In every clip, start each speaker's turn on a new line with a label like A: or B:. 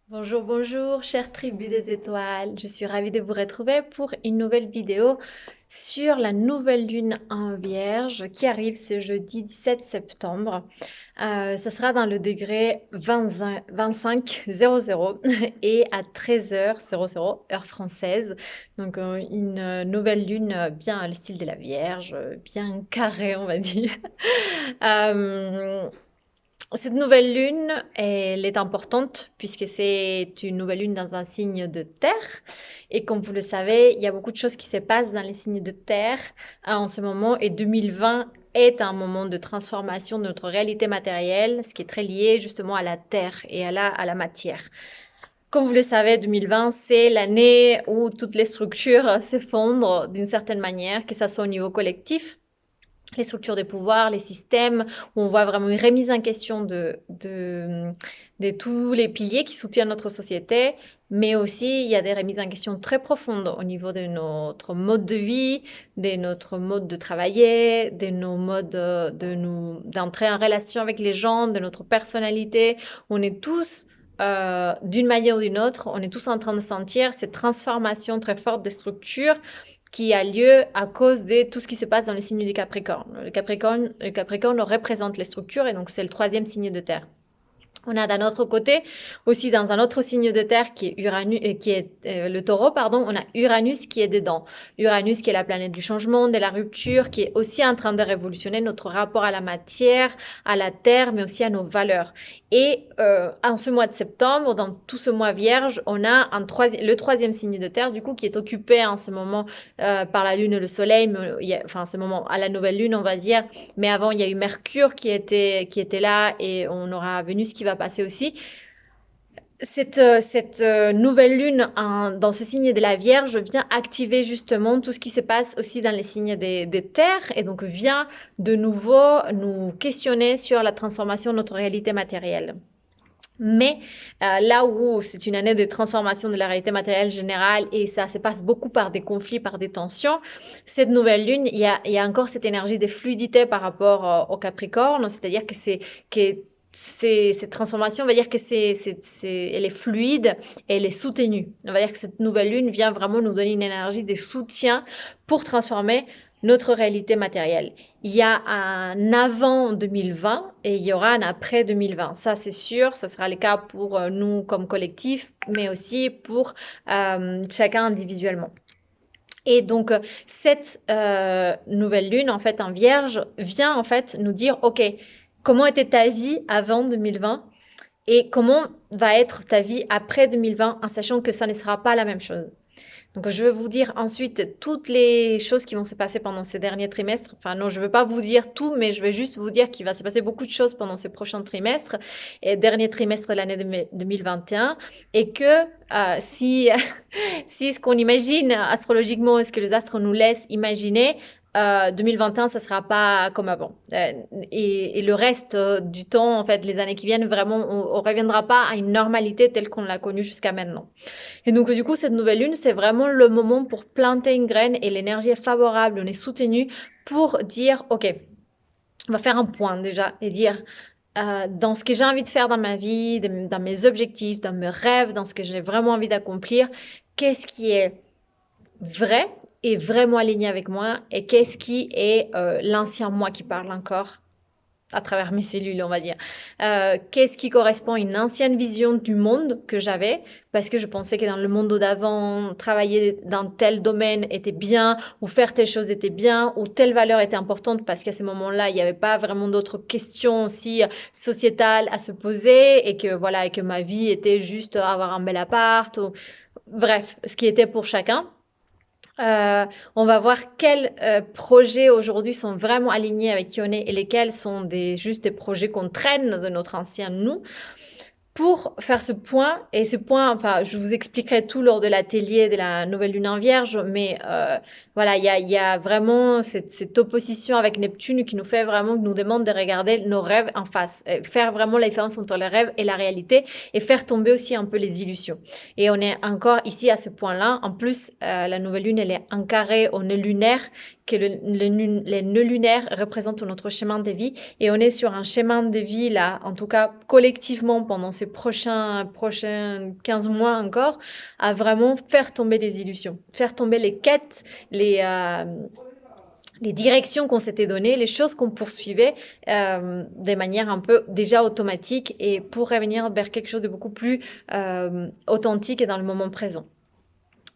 A: Bonjour, bonjour, chère tribu des étoiles. Je suis ravie de vous retrouver pour une nouvelle vidéo sur la nouvelle lune en Vierge qui arrive ce jeudi 17 septembre. Ça sera dans le degré 2500 et à 13h00 heure française. Donc une nouvelle lune bien à le style de la Vierge, bien carrée on va dire. Euh, Cette nouvelle lune, elle est importante puisque c'est une nouvelle lune dans un signe de terre. Et comme vous le savez, il y a beaucoup de choses qui se passent dans les signes de terre en ce moment. Et 2020 est un moment de transformation de notre réalité matérielle, ce qui est très lié justement à la terre et à la matière. Comme vous le savez, 2020, c'est l'année où toutes les structures s'effondrent d'une certaine manière, que ce soit au niveau collectif, les structures de pouvoir, les systèmes, où on voit vraiment une remise en question de tous les piliers qui soutiennent notre société, mais aussi il y a des remises en question très profondes au niveau de notre mode de vie, de notre mode de travailler, de nos modes d'entrer en relation avec les gens, de notre personnalité. On est tous d'une manière ou d'une autre, on est tous en train de sentir cette transformation très forte des structures qui a lieu à cause de tout ce qui se passe dans le signe du Capricorne. Le Capricorne représente les structures et donc c'est le troisième signe de terre. On a d'un autre côté, aussi dans un autre signe de terre qui est Uranus, qui est le Taureau, pardon, on a Uranus qui est dedans. Uranus qui est la planète du changement, de la rupture, qui est aussi en train de révolutionner notre rapport à la matière, à la terre, mais aussi à nos valeurs. Et en ce mois de septembre, dans tout ce mois vierge, on a le troisième signe de terre, du coup, qui est occupé en ce moment par la lune et le soleil, enfin, en ce moment à la nouvelle lune, on va dire. Mais avant, il y a eu Mercure qui était là et on aura Vénus qui va passer aussi. Cette nouvelle lune dans ce signe de la Vierge vient activer justement tout ce qui se passe aussi dans les signes des terres et donc vient de nouveau nous questionner sur la transformation de notre réalité matérielle. Mais là où c'est une année de transformation de la réalité matérielle générale et ça se passe beaucoup par des conflits, par des tensions, cette nouvelle lune, il y a encore cette énergie de fluidité par rapport au Capricorne, c'est-à-dire cette transformation, on va dire que elle est fluide et elle est soutenue. On va dire que cette nouvelle lune vient vraiment nous donner une énergie de soutien pour transformer notre réalité matérielle. Il y a un avant 2020 et il y aura un après 2020. Ça, c'est sûr, ça sera le cas pour nous comme collectif, mais aussi pour chacun individuellement. Et donc, cette nouvelle lune, en fait, en vierge, vient en fait nous dire, OK, comment était ta vie avant 2020 et comment va être ta vie après 2020 en sachant que ça ne sera pas la même chose. Donc, je vais vous dire ensuite toutes les choses qui vont se passer pendant ces derniers trimestres. Enfin, non, je ne veux pas vous dire tout, mais je vais juste vous dire qu'il va se passer beaucoup de choses pendant ces prochains trimestres et dernier trimestre de l'année 2021. Et que si, si ce qu'on imagine astrologiquement, ce que les astres nous laissent imaginer, 2021, ça sera pas comme avant. Et le reste du temps, en fait, les années qui viennent, vraiment, on reviendra pas à une normalité telle qu'on l'a connue jusqu'à maintenant. Et donc, du coup, cette nouvelle lune, c'est vraiment le moment pour planter une graine et l'énergie est favorable, on est soutenu pour dire, OK, on va faire un point déjà et dire, dans ce que j'ai envie de faire dans ma vie, dans mes objectifs, dans mes rêves, dans ce que j'ai vraiment envie d'accomplir, qu'est-ce qui est vrai et vraiment aligné avec moi et qu'est-ce qui est l'ancien moi qui parle encore à travers mes cellules, on va dire. Qu'est-ce qui correspond à une ancienne vision du monde que j'avais, parce que je pensais que dans le monde d'avant, travailler dans tel domaine était bien, ou faire telle chose était bien, ou telle valeur était importante, parce qu'à ce moment-là, il n'y avait pas vraiment d'autres questions aussi sociétales à se poser, et que voilà, et que ma vie était juste avoir un bel appart, ou bref, ce qui était pour chacun. Euh, on va voir quels projets aujourd'hui sont vraiment alignés avec qui on est et lesquels sont juste des projets qu'on traîne de notre ancien nous. Pour faire ce point, et ce point, enfin, je vous expliquerai tout lors de l'atelier de la nouvelle lune en vierge, mais voilà, il y a vraiment cette opposition avec Neptune qui nous fait vraiment, qui nous demande de regarder nos rêves en face, faire vraiment la différence entre les rêves et la réalité, et faire tomber aussi un peu les illusions. Et on est encore ici à ce point-là. En plus, la nouvelle lune, elle est en carré au nœud lunaire, que les nœuds lunaires représentent notre chemin de vie, et on est sur un chemin de vie là, en tout cas collectivement pendant ces ces prochains 15 mois encore, à vraiment faire tomber les illusions, faire tomber les quêtes, les directions qu'on s'était données, les choses qu'on poursuivait de manière un peu déjà automatique et pour revenir vers quelque chose de beaucoup plus authentique et dans le moment présent.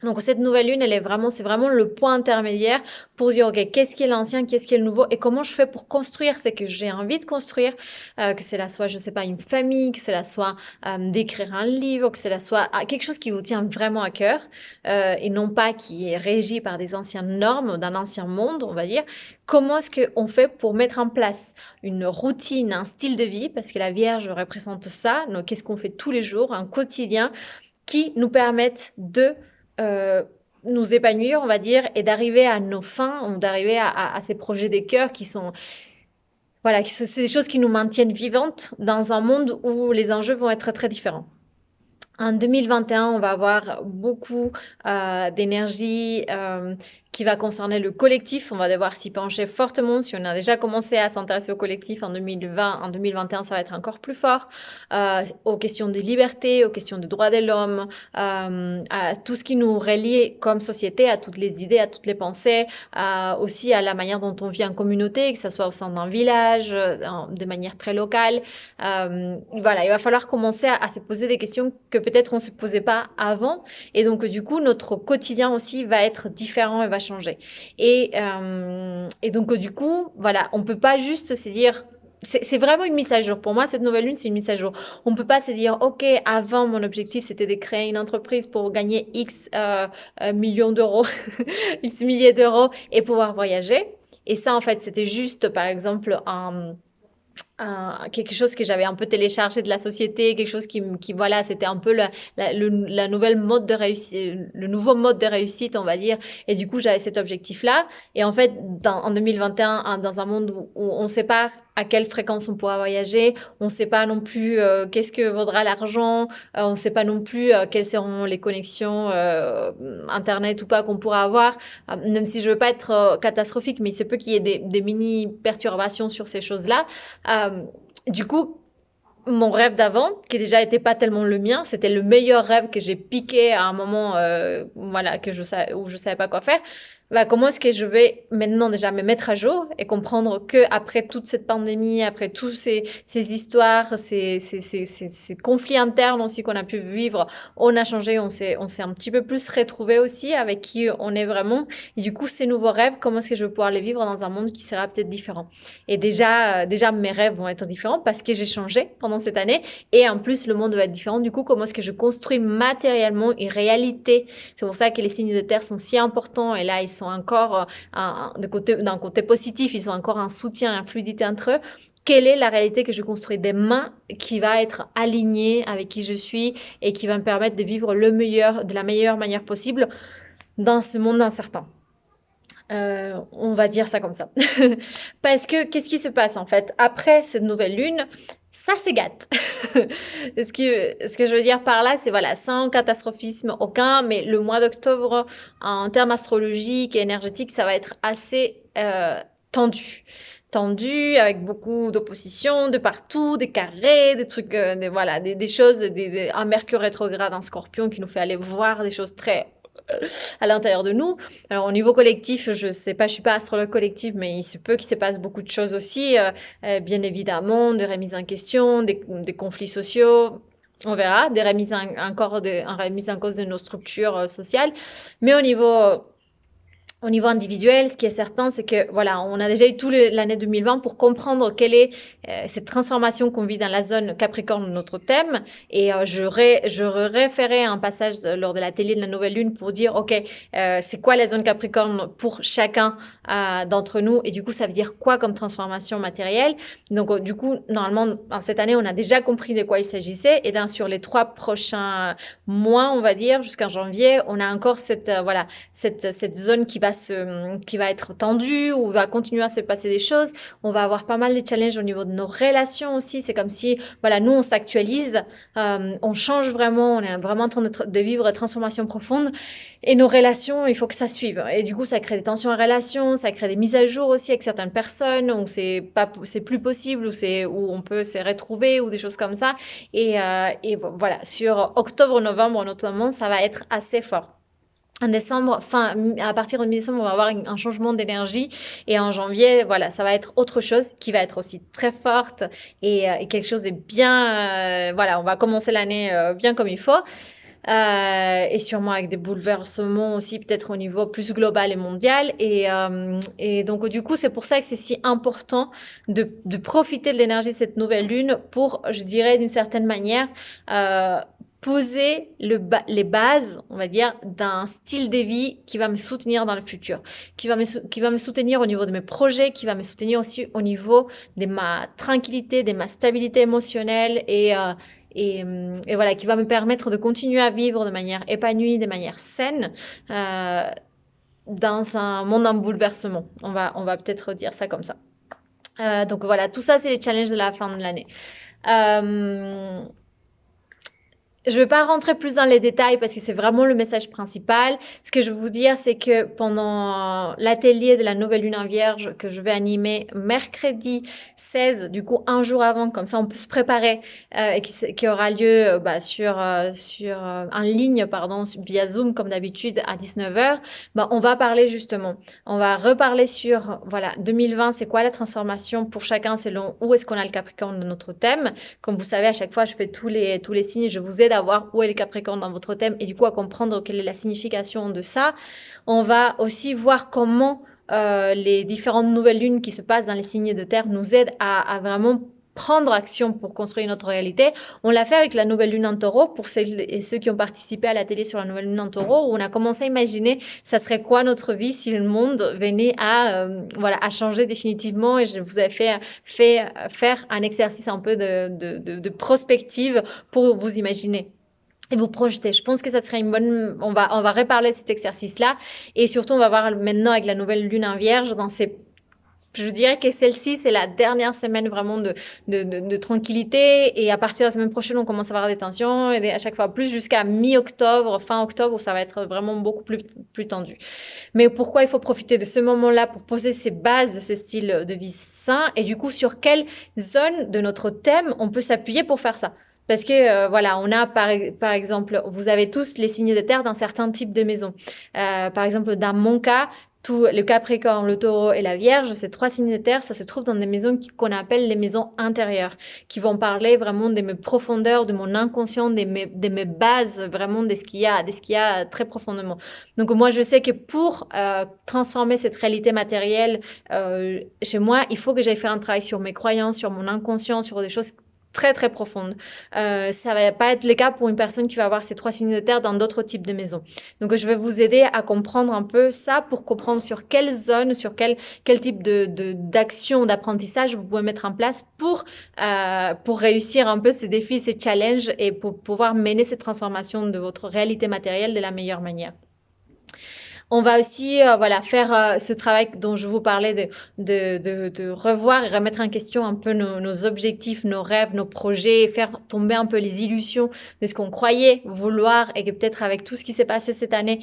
A: Donc cette nouvelle lune, c'est vraiment le point intermédiaire pour dire, ok, qu'est-ce qui est l'ancien, qu'est-ce qui est le nouveau et comment je fais pour construire ce que j'ai envie de construire, que cela soit, je sais pas, une famille, que cela soit d'écrire un livre, que cela soit quelque chose qui vous tient vraiment à cœur et non pas qui est régi par des anciennes normes d'un ancien monde, on va dire. Comment est-ce qu'on fait pour mettre en place une routine, un style de vie, parce que la Vierge représente ça, donc qu'est-ce qu'on fait tous les jours, un quotidien qui nous permette de nous épanouir, on va dire, et d'arriver à nos fins, d'arriver à ces projets des cœurs qui sont, voilà, c'est des choses qui nous maintiennent vivantes dans un monde où les enjeux vont être très différents. En 2021, on va avoir beaucoup d'énergie qui va concerner le collectif. On va devoir s'y pencher fortement. Si on a déjà commencé à s'intéresser au collectif en 2020, en 2021, ça va être encore plus fort. Aux questions de liberté, aux questions de droits de l'homme, à tout ce qui nous relie comme société, à toutes les idées, à toutes les pensées, aussi à la manière dont on vit en communauté, que ce soit au sein d'un village, de manière très locale. Voilà, il va falloir commencer à se poser des questions que peut-être on ne se posait pas avant. Et donc, du coup, notre quotidien aussi va être différent et va changer. Et donc, du coup, voilà, on peut pas juste se dire... C'est vraiment une mise à jour. Pour moi, cette nouvelle lune, c'est une mise à jour. On peut pas se dire, OK, avant, mon objectif, c'était de créer une entreprise pour gagner X millions d'euros, X milliers d'euros et pouvoir voyager. Et ça, en fait, c'était juste, par exemple, quelque chose que j'avais un peu téléchargé de la société, quelque chose qui voilà, c'était un peu la nouvelle mode de réussite, le nouveau mode de réussite, on va dire. Et du coup, j'avais cet objectif-là. Et en fait, en 2021, dans un monde où on ne sait pas à quelle fréquence on pourra voyager, on ne sait pas non plus qu'est-ce que vaudra l'argent, on ne sait pas non plus quelles seront les connexions Internet ou pas qu'on pourra avoir, même si je veux pas être catastrophique, mais il se peut qu'il y ait des mini perturbations sur ces choses-là. Du coup, mon rêve d'avant, qui déjà n'était pas tellement le mien, c'était le meilleur rêve que j'ai piqué à un moment, voilà, où je savais pas quoi faire. Bah, comment est-ce que je vais maintenant déjà me mettre à jour et comprendre que après toute cette pandémie, après tous ces histoires, ces conflits internes aussi qu'on a pu vivre, on a changé, on s'est un petit peu plus retrouvé aussi avec qui on est vraiment. Et du coup, ces nouveaux rêves, comment est-ce que je vais pouvoir les vivre dans un monde qui sera peut-être différent? Et déjà, mes rêves vont être différents parce que j'ai changé pendant cette année et en plus, le monde va être différent. Du coup, comment est-ce que je construis matériellement une réalité? C'est pour ça que les signes de terre sont si importants et là, ils sont encore d'un côté positif, ils sont encore un soutien, une fluidité entre eux. Quelle est la réalité que je construis demain qui va être alignée avec qui je suis et qui va me permettre de vivre le meilleur, de la meilleure manière possible dans ce monde incertain? On va dire ça comme ça. Parce que qu'est-ce qui se passe en fait après cette nouvelle lune? Ça se gâte. Ce que je veux dire par là, c'est voilà, sans catastrophisme aucun, mais le mois d'octobre, en termes astrologiques et énergétiques, ça va être assez tendu, avec beaucoup d'opposition de partout, des carrés, des trucs, voilà, des choses, un Mercure rétrograde, un Scorpion qui nous fait aller voir des choses très à l'intérieur de nous. Alors au niveau collectif, je sais pas, je suis pas astrologue collectif, mais il se peut qu'il se passe beaucoup de choses aussi, bien évidemment, des remises en question, des conflits sociaux. On verra, des remises remise en cause de nos structures sociales. Mais au niveau individuel, ce qui est certain, c'est que voilà, on a déjà eu toute l'année 2020 pour comprendre quelle est cette transformation qu'on vit dans la zone Capricorne de notre thème. Et je référais un passage lors de l'atelier de la nouvelle lune pour dire, ok, c'est quoi la zone Capricorne pour chacun d'entre nous et du coup, ça veut dire quoi comme transformation matérielle. Donc, du coup, normalement, en cette année, on a déjà compris de quoi il s'agissait. Et sur les 3 prochains mois, on va dire, jusqu'en janvier, on a encore cette zone qui va qui va être tendu, où va continuer à se passer des choses. On va avoir pas mal de challenges au niveau de nos relations aussi. C'est comme si, voilà, nous, on s'actualise, on change vraiment, on est vraiment en train de vivre une transformation profonde. Et nos relations, il faut que ça suive. Et du coup, ça crée des tensions en relation, ça crée des mises à jour aussi avec certaines personnes où c'est plus possible, où on peut se retrouver ou des choses comme ça. Et voilà, sur octobre-novembre notamment, ça va être assez fort. En décembre, à partir de mi-décembre, on va avoir un changement d'énergie. Et en janvier, voilà, ça va être autre chose qui va être aussi très forte et quelque chose de bien, voilà, on va commencer l'année bien comme il faut. Et sûrement avec des bouleversements aussi, peut-être au niveau plus global et mondial. Et donc, du coup, c'est pour ça que c'est si important de profiter de l'énergie de cette nouvelle lune pour, je dirais, d'une certaine manière, poser les bases, on va dire, d'un style de vie qui va me soutenir dans le futur, qui va me soutenir au niveau de mes projets, qui va me soutenir aussi au niveau de ma tranquillité, de ma stabilité émotionnelle et voilà, qui va me permettre de continuer à vivre de manière épanouie, de manière saine, dans un monde en bouleversement. On va peut-être dire ça comme ça. Donc voilà, tout ça, c'est les challenges de la fin de l'année. Je ne vais pas rentrer plus dans les détails parce que c'est vraiment le message principal. Ce que je veux vous dire, c'est que pendant l'atelier de la nouvelle lune en vierge que je vais animer mercredi 16, du coup un jour avant, comme ça on peut se préparer, et qui aura lieu en ligne, pardon, via Zoom comme d'habitude à 19h, on va parler justement, on va reparler sur, voilà, 2020, c'est quoi la transformation pour chacun selon où est-ce qu'on a le Capricorne de notre thème. Comme vous savez, à chaque fois, je fais tous les signes, je vous aide à voir où est le Capricorne dans votre thème et du coup à comprendre quelle est la signification de ça. On va aussi voir comment les différentes nouvelles lunes qui se passent dans les signes de terre nous aident à vraiment prendre action pour construire notre réalité. On l'a fait avec la nouvelle lune en taureau, pour celles et ceux qui ont participé à la télé sur la nouvelle lune en taureau, où on a commencé à imaginer ça serait quoi notre vie si le monde venait à changer définitivement, et je vous ai fait faire un exercice un peu de prospective pour vous imaginer et vous projeter. Je pense que ça serait une bonne... On va reparler de cet exercice-là, et surtout on va voir maintenant avec la nouvelle lune en vierge je dirais que celle-ci, c'est la dernière semaine vraiment de tranquillité. Et à partir de la semaine prochaine, on commence à avoir des tensions. Et à chaque fois plus jusqu'à mi-octobre, fin octobre, où ça va être vraiment beaucoup plus tendu. Mais pourquoi il faut profiter de ce moment-là pour poser ces bases de ce style de vie sain? Et du coup, sur quelle zone de notre thème on peut s'appuyer pour faire ça? Parce que voilà, on a par exemple, vous avez tous les signes de terre dans certains types de maisons. Par exemple, dans mon cas, tout le Capricorne, le Taureau et la Vierge, ces trois signes de terre, ça se trouve dans des maisons qu'on appelle les maisons intérieures, qui vont parler vraiment de mes profondeurs, de mon inconscient, de mes bases, vraiment de ce qu'il y a très profondément. Donc moi, je sais que pour transformer cette réalité matérielle chez moi, il faut que j'aille faire un travail sur mes croyances, sur mon inconscient, sur des choses très très profonde. Ça va pas être le cas pour une personne qui va avoir ces trois signes de terre dans d'autres types de maisons. Donc je vais vous aider à comprendre un peu ça pour comprendre sur quelle zone, sur quel type d'action, d'apprentissage vous pouvez mettre en place pour réussir un peu ces défis, ces challenges et pour pouvoir mener cette transformation de votre réalité matérielle de la meilleure manière. On va aussi faire ce travail dont je vous parlais de revoir et remettre en question un peu nos objectifs, nos rêves, nos projets, faire tomber un peu les illusions de ce qu'on croyait vouloir et que peut-être avec tout ce qui s'est passé cette année,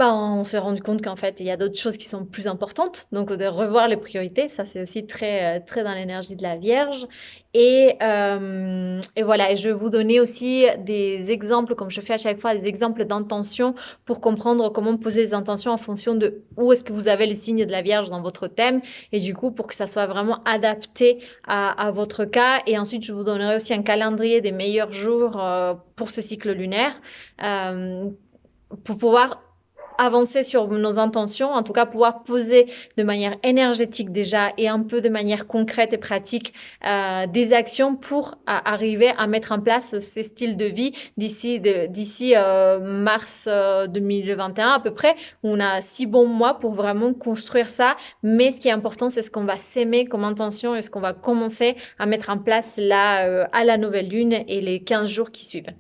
A: on s'est rendu compte qu'en fait, il y a d'autres choses qui sont plus importantes. Donc, de revoir les priorités, ça, c'est aussi très, très dans l'énergie de la Vierge. Et voilà, et je vais vous donner aussi des exemples, comme je fais à chaque fois, des exemples d'intentions pour comprendre comment poser les intentions en fonction de où est-ce que vous avez le signe de la Vierge dans votre thème. Et du coup, pour que ça soit vraiment adapté à votre cas. Et ensuite, je vous donnerai aussi un calendrier des meilleurs jours pour ce cycle lunaire pour pouvoir avancer sur nos intentions, en tout cas pouvoir poser de manière énergétique déjà et un peu de manière concrète et pratique des actions pour arriver à mettre en place ces styles de vie d'ici mars 2021 à peu près, où on a 6 bons mois pour vraiment construire ça. Mais ce qui est important, c'est ce qu'on va s'aimer comme intention et ce qu'on va commencer à mettre en place là à la nouvelle lune et les 15 jours qui suivent.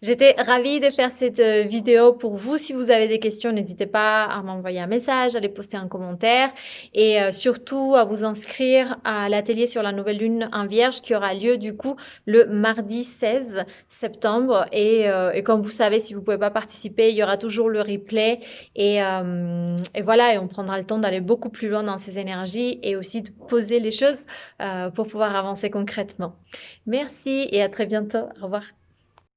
A: J'étais ravie de faire cette vidéo pour vous. Si vous avez des questions, n'hésitez pas à m'envoyer un message, à les poster en commentaire et surtout à vous inscrire à l'atelier sur la nouvelle lune en Vierge qui aura lieu du coup le mardi 16 septembre. Et comme vous savez, si vous ne pouvez pas participer, il y aura toujours le replay et voilà, et on prendra le temps d'aller beaucoup plus loin dans ces énergies et aussi de poser les choses pour pouvoir avancer concrètement. Merci et à très bientôt. Au revoir.